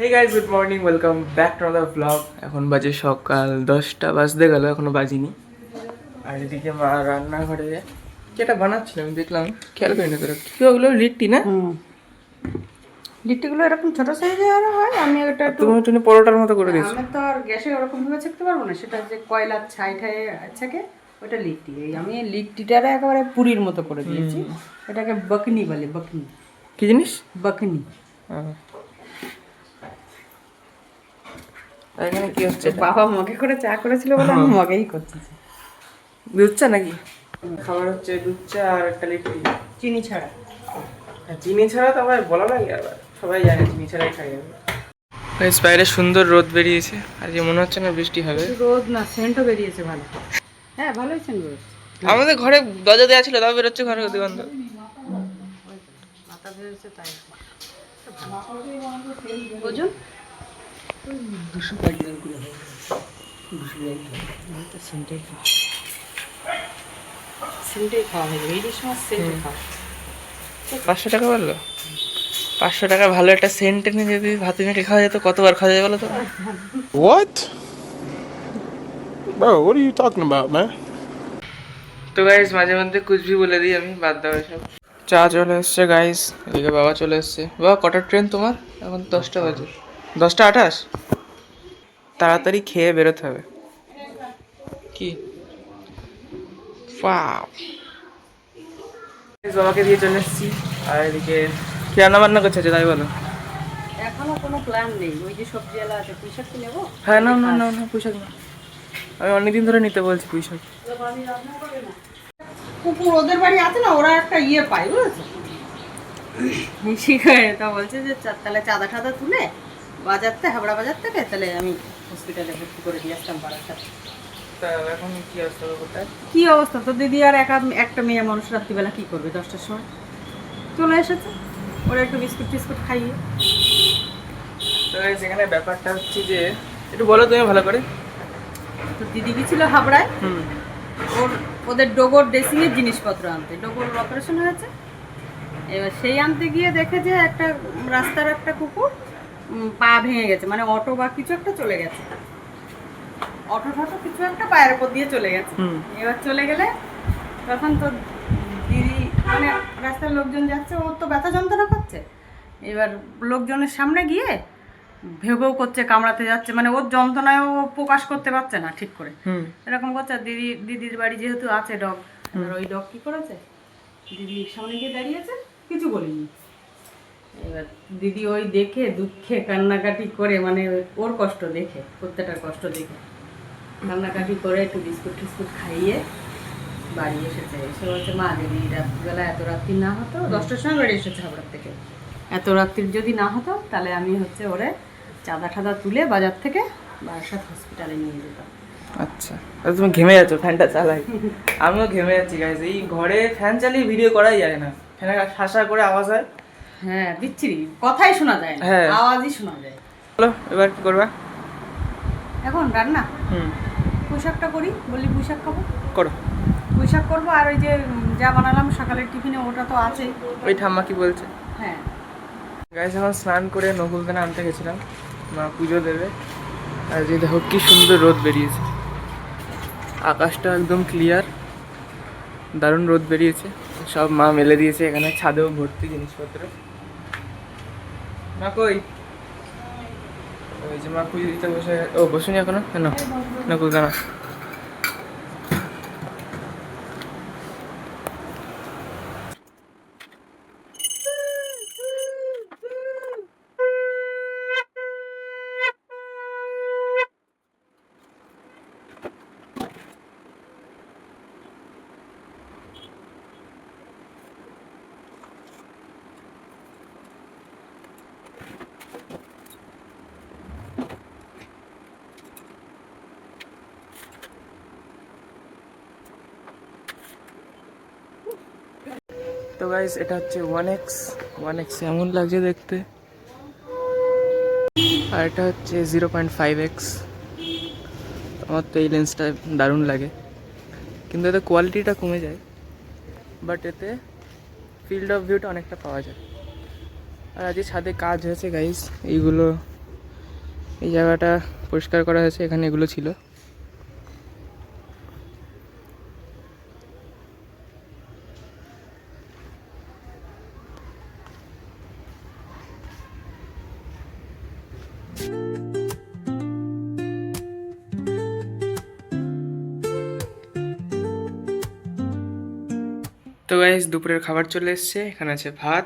Hey guys, good morning, welcome back to another blog. এখন বাজে সকাল 10টা বাজতে গেল, এখনো বাজিনি। আর এদিকে মা রান্নাঘরে যেটা বানাচ্ছিল আমি দেখলাম, খেয়াল করি না তোরা কি ওগুলো লিট্টি না? লিট্টিগুলো এরকম ছোট সাইজের আরো হয়। আমি ওটা একটু তুমি একটু পরোটার মতো করে দিয়েছো। আমি তো আর গ্যাসে ওরকম ভাবে চেকতে পারবো না, সেটা যে কয়লার ছাই ঠাই থাকে ওটা লিট্টি। এই আমি লিট্টিটারে একেবারে পুরীর মতো করে দিয়েছি। এটাকে বকনি বলে, বকনি। কি জিনিস? বকনি। আর এখানে কি হচ্ছে? বাবা মগে করে চা করেছিল বলে আমি মগেই করছি। দুধ চা নাকি? খাবার হচ্ছে দুধ চা আর একটা লিট্টি, চিনি ছাড়া। চিনি ছাড়া তো আবার বলা লাগে, আবার সবাই জানে চিনি ছাড়াই খাই আমি। বাইরে সুন্দর রোদ বেরিয়েছে, আজকে মনে হচ্ছে না বৃষ্টি হবে। রোদ না, সেন্টও বেরিয়েছে ভালো। হ্যাঁ, ভালোই সেন্ট রোদ। আমাদের ঘরে দরজা দেওয়া ছিল, তাও বেরোচ্ছে ঘরে গন্ধ। মাথা বেরোচ্ছে তাই। ওজন 200 করে হয়। সেন্টেই খাওয়া হবে, এই যে সময় সেন্টে খাওয়া। 500 টাকা বললো, 500 টাকা ভালো একটা সেন্ট এনে যদি ভাতে মেখে খাওয়া যেত, কতবার খাওয়া যায় বলো তো? What? Bro, what are you talking about, man? তো গাইস, মাঝে মধ্যে কুচবি বলে দিই আমি, বাদ দাও এসব। চা চলে এসছে গাইস, এদিকে বাবা চলে এসছে। বাবা, কটার ট্রেন তোমার? এখন 10টা বাজে, 10টা 28। তাড়াতাড়ি খেয়ে বেরোতে হবে। কি বাহ, বাবাকে দিয়ে চলে এসেছি। আর এদিকে কি রান্না বান্না করছে তাই বলো? এখনো কোনো প্ল্যান নেই। ওই যে সবজিওয়ালা আছে, পুঁই শাক কি নেবো? হ্যাঁ, না না না না, পুঁইশাক না। আমি অনেকদিন ধরে নিতে বলছি পুঁইশাক। কুকুর ওদের বাড়ি আছে না, ওরা একটা ইয়ে পায়, বুঝেছো? শিখায় তা বলছে যে তাহলে চাঁদা টাদা তুলে হাবড়া বাজার থেকে তাহলে আমি হসপিটালে ভর্তি করে দিয়ে আসতাম পাড়ার সাথে। তা এখন কি অবস্থা কোথায়? কি অবস্থা তো দিদি, আর একটা মেয়ে মানুষ রাত্রিবেলা কি করবে? 10টার সময় চলে এসেছে, ওরা একটু বিস্কুট টিস্কুট খাইয়ে। তো সেখানে ব্যাপারটা হচ্ছে যে, একটু বলো তুমি ভালো করে। তো দিদি গেছিল হাবড়ায় ওদের ডোগর ড্রেসিংয়ের জিনিসপত্র আনতে। ডোগর অপারেশন হয়েছে, এবার সেই আনতে গিয়ে দেখে যে একটা রাস্তার একটা কুকুর পা ভেঙে গেছে, মানে অটো বা কিছু একটা চলে গেছে, অটো ঠটো কিছু একটা পায়ের উপর দিয়ে চলে গেছে। এবার চলে গেলে তখন তো দিদি, মানে রাস্তার লোকজন যাচ্ছে, ওর তো ব্যথা যন্ত্রণা করছে। এবার লোকজনের সামনে গিয়ে ভেউ করছে, কামড়াতে যাচ্ছে, মানে ওর যন্ত্রণায় ও প্রকাশ করতে পারছে না ঠিক করে, এরকম করছে। আর দিদির বাড়ি যেহেতু আছে ডগ, এবার ওই ডগ কি করেছে, দিদির সামনে গিয়ে দাঁড়িয়েছে, কিছু বলিনি। এবার দিদি ওই দেখে দুঃখে কান্নাকাটি করে, মানে ওর কষ্ট দেখে, প্রত্যেকটার কষ্ট দেখে কান্নাকাটি করে একটু বিস্কুট টিস্কুট খাইয়ে বাড়ি এসেছে। এসে বলছে, মা যদি রাত্রিবেলা এত রাত্রি না হতো, 10টার সময় বাড়ি এসেছে হাবড়ার থেকে, এত রাত্রির যদি না হতো তাহলে আমি ওরে চাঁদা ঠাদা তুলে বাজার থেকে বারাসাত হসপিটালে নিয়ে যেতাম। আচ্ছা, তুমি ঘেমে যাচ্ছ, ফ্যানটা চালাই। আমিও ঘেমে যাচ্ছি গাইস, এই ঘরে ফ্যান চালিয়ে ভিডিও করাই যায় না, ফ্যানে শাসা করে আওয়াজ হয়। হ্যাঁ, বিচ্ছিরি, কথাই শোনা যায় না, হ্যাঁ, আওয়াজই শোনা যায়। বলো এবার কি করবা? এখন রান্না পুঁই শাকটা করি, বললি পুঁই শাক খাবো, করো। পুঁই শাক করবো। আর ওই যে যা বানালাম সকালের টিফিনে, ওটা তো আছেই। ওই ঠাম্মা কি বলছে? হ্যাঁ গাইস, এখন স্নান করে নকুলদানা আনতে গেছিলাম, মা পুজো দেবে। আর যে দেখো কি সুন্দর রোদ বেরিয়েছে, আকাশটা একদম ক্লিয়ার, দারুণ রোদ বেরিয়েছে। সব মা মেলে দিয়েছে, এখানে ছাদেও ভর্তি জিনিসপত্র। মা কই? ওই যে মা পুজো দিতে বসে, ও বসুনি এখনো কেন? নকুলদানা। তো গাইস, এটা হচ্ছে 1x এমন লাগছে দেখতে, আর এটা হচ্ছে 0.5x। আমার তো এই লেন্সটা দারুণ লাগে, কিন্তু এতে কোয়ালিটিটা কমে যায়, বাট এতে ফিল্ড অফ ভিউটা অনেকটা পাওয়া যায়। আর আজকে ছাদে কাজ হয়েছে গাইস, এইগুলো এই জায়গাটা পরিষ্কার করা হয়েছে, এখানে এগুলো ছিল। তো গাইস দুপুরের খাবার চলে এসছে, এখানে আছে ভাত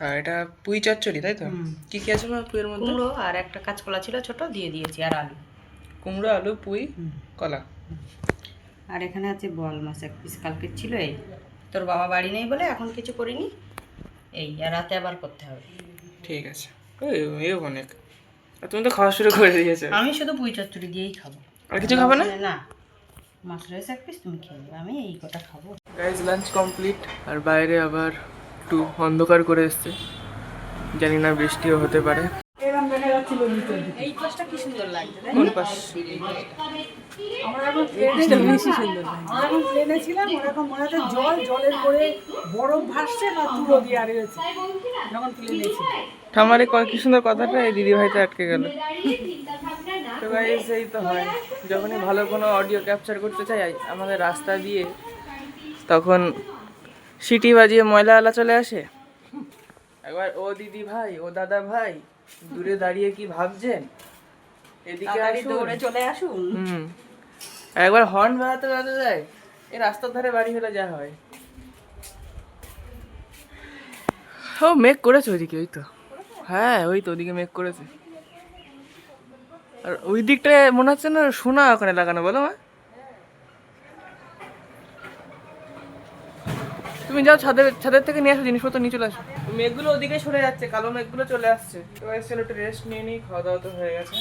আর এটা পুঁই চচ্চড়ি, তাই তো? কি কি আছে মা পুঁইয়ের মধ্যে? কুমড়ো আর একটা কাঁচকলা ছিল ছোট, দিয়ে দিয়েছি, আর আলু। কুমড়ো, আলু, পুঁই, কলা। আর এখানে আছে বোয়াল মাছ এক পিস, কালকে ছিল। এই তোর বাবা বাড়ি নেই বলে এখন কিছু করিনি, এই আর রাতে আবার করতে হবে। ঠিক আছে, ওই এও অনেক। আর তুমি তো খাওয়া শুরু করে দিয়েছো। আমি শুধু পুঁই চচ্চড়ি দিয়েই খাবো, আর কিছু খাবে না? না মাছ রয়েছে এক পিস, তুমি খেয়ে নেবে, আমি এই কটা খাবো। গাইস লাঞ্চ কমপ্লিট, আর বাইরে আবার একটু অন্ধকার করে এসছে, জানি না বৃষ্টিও হতে পারে। এই পাশটা কি সুন্দর লাগছে, তাই না? কোন পাশ? আমার এখন প্লেনটা বেশি সুন্দর লাগছে। আমরা যখন প্লেনে ছিলাম ওরকম মনে হচ্ছে জলের করে বরফ ভাসছে না তুলো দিয়ে আর রয়েছে যখন প্লেনে ছিল। ঠামারে কি সুন্দর কথাটা, এই দিদি ভাইতে আটকে গেল। তো গাইস এই তো হয়, যখনই ভালো কোনো অডিও ক্যাপচার করতে চাই আমাদের রাস্তা দিয়ে, তখন সিটি বাজিয়ে ময়লা আলা চলে আসে। একবার ও দিদি ভাই, ও দাদা ভাই, দূরে দাঁড়িয়ে কি ভাবছেন, এদিকে আসুন। দৌড়ে চলে আসুন। একবার হর্ন বাজাতে বাজাতে যায়, এই রাস্তার ধারে বাড়ি হলে যা হয়। ও মেঘ করেছে ওইদিকে, ওই তো, হ্যাঁ ওই তো ওদিকে মেঘ করেছে। আর ওই দিকটায় মনে হচ্ছে না সোনা ওখানে লাগানো, বলো মা? তুমি যাও ছাদের থেকে নিয়ে আসো জিনিসপত্র, নিয়ে চলে আসো। মেঘগুলো ওদিকে সরে যাচ্ছে, কালো মেঘগুলো চলে আসছে। এবার চলো একটু রেস্ট নিয়ে নিই, খাওয়া দাওয়া তো হয়ে গেছে,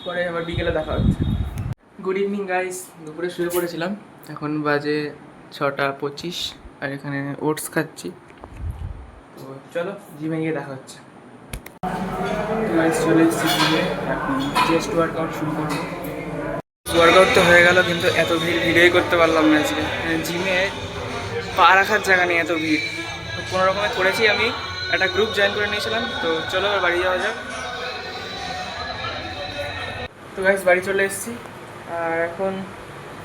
পরে আবার বিকেলে দেখা হচ্ছে। গুড ইভিনিং গাইস, দুপুরে শুয়ে পড়েছিলাম, এখন বাজে 6:25, আর এখানে ওটস খাচ্ছি। তো চলো জিমে গিয়ে দেখা হচ্ছে। গাইস চলে এসেছি জিমে, এখন চেস্ট ওয়ার্কআউট শুরু করবো। ওয়ার্কআউট তো হয়ে গেল, কিন্তু এত ভিড়ই করতে পারলাম না আজকে। জিমে পা রাখার জায়গা নেই, এত ভিড়। কোনো রকমে করেছি, আমি একটা গ্রুপ জয়েন করে নিয়েছিলাম। তো চলো আর বাড়ি যাওয়া যাক। তো গাইস বাড়ি চলে এসেছি, আর এখন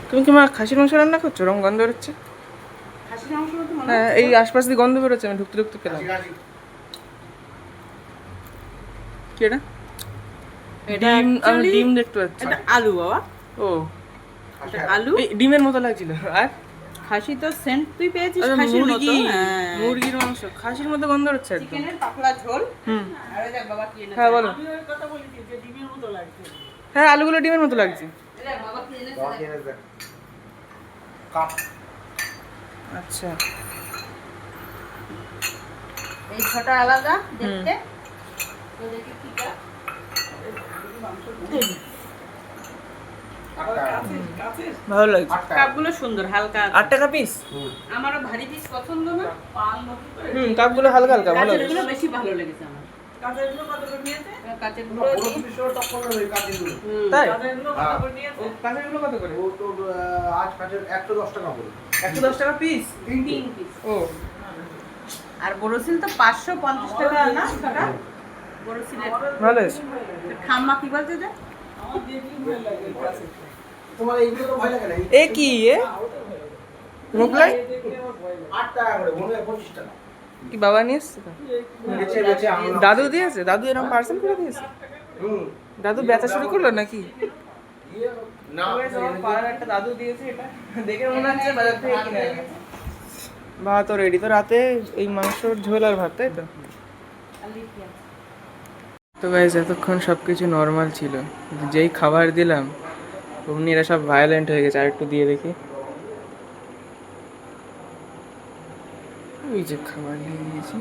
তুমি কি মা খাসির মাংস রান্না করছো? রকম গন্ধ বেরোচ্ছে। খাসির মাংস তো মনে হ্যাঁ এই আশপাশ দিয়ে গন্ধ বেরোচ্ছে, আমি ঢুকতে ঢুকতে পেলাম। কি এটা? এটা ডিম, আমি actually- ডিম দেখতে পাচ্ছি। এটা আলু বাবা, ও এটা আলু। এই ডিমের মতো লাগছিল। আর খাসি তো সেন্ট তুই পেয়েছিস আরে খাসির মতো। মুরগি, হ্যাঁ। মুরগির মাংস খাসির মতো গন্ধ হচ্ছে একদম। চিকেনের পাতলা ঝোল। হুম, আর ওই দেখ বাবা কি এনেছে। হ্যাঁ বলো। আমি ওই কথা বলেছি যে ডিমের মতো লাগছে। হ্যাঁ আলুগুলো ডিমের মতো লাগছে। এই দেখ বাবা কি এনেছে। আচ্ছা এই ছটা আলাদা দেখতে। তো দেখি কিটা। ভালো লাগছে। কাপগুলো সুন্দর হালকা। 8 টাকা পিস। আমারও ভারী পিস পছন্দ না। হুম, কাপগুলো হালকা হালকা ভালো কাঁচের লাগছে। গুলো বেশি ভালো লেগেছে আমার। কাঁচাগুলো কত করে নিয়েছে? কাঁচের গুলো তাই কাঁচাগুলো কত করে নিয়েছে? ও কাঁচেরগুলো কত করে? ও তো আজ কাজের 110 টাকা করে। 110 টাকা পিস। 3 পিস। ও আর বড়সিল তো 550 টাকা না ছটা। বড়সিলের ভালো আছে। ঠাম্মা কি বলতে যে? আমার দেখলি ভয় লাগে কাছে। তোমার এইগুলো তো ভয় লাগে না। এ কি এ মোগলাই? দেখলে আমার ভয় লাগে। 8 টাকা করে, মনে হয় 25 টাকা। কি বাবা নিয়ে এসছে তো? বেচে বেচে আমরা। দাদু দিয়েছে? দাদু এরকম পার্সেল করে দিয়েছে? হুম। দাদু বেচা শুরু করলো নাকি? না, পাড়ার একটা দাদু দিয়েছে, এটা দেখে মনে হচ্ছে বাজার থেকে কিনে এনেছে। ভাত তো রেডি, তো রাতে এই মাংসর ঝোল আর ভাত, তাই তো? তো গাইজ এতক্ষণ সব কিছু নর্মাল ছিল, যেই খাবার দিলাম অমনি এরা সব ভায়োলেন্ট হয়ে গেছে। আর একটু দিয়ে দেখি, ওই যে খাবার নিয়ে নিয়েছি,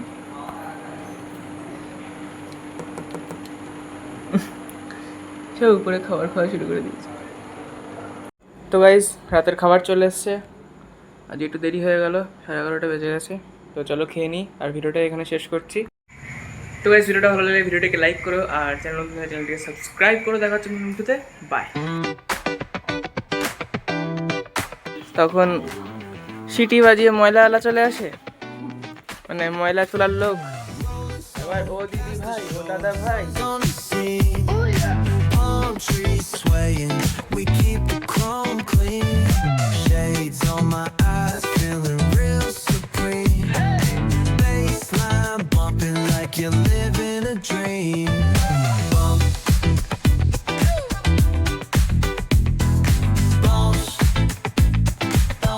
সব উপরে খাবার খাওয়া শুরু করে দিয়েছে। তো গাইজ রাতের খাবার চলে এসছে, আজ একটু দেরি হয়ে গেল, 11:30 বেজে গেছে। তো চলো খেয়ে নিই, আর ভিডিওটা এখানে শেষ করছি। তো গাইজ ভিডিওটা ভালো লাগলে ভিডিওটাকে লাইক করো, আর চ্যানেলটিকে সাবস্ক্রাইব করো। দেখা হচ্ছে নতুন ভিডিওতে, বাই। তখন সিটি বাজিয়ে ময়লা আলা চলে আসে, মানে ময়লা তোলার লোক। এবার ও দিদি ভাই ও দাদা ভাই on the scene. Palm trees swaying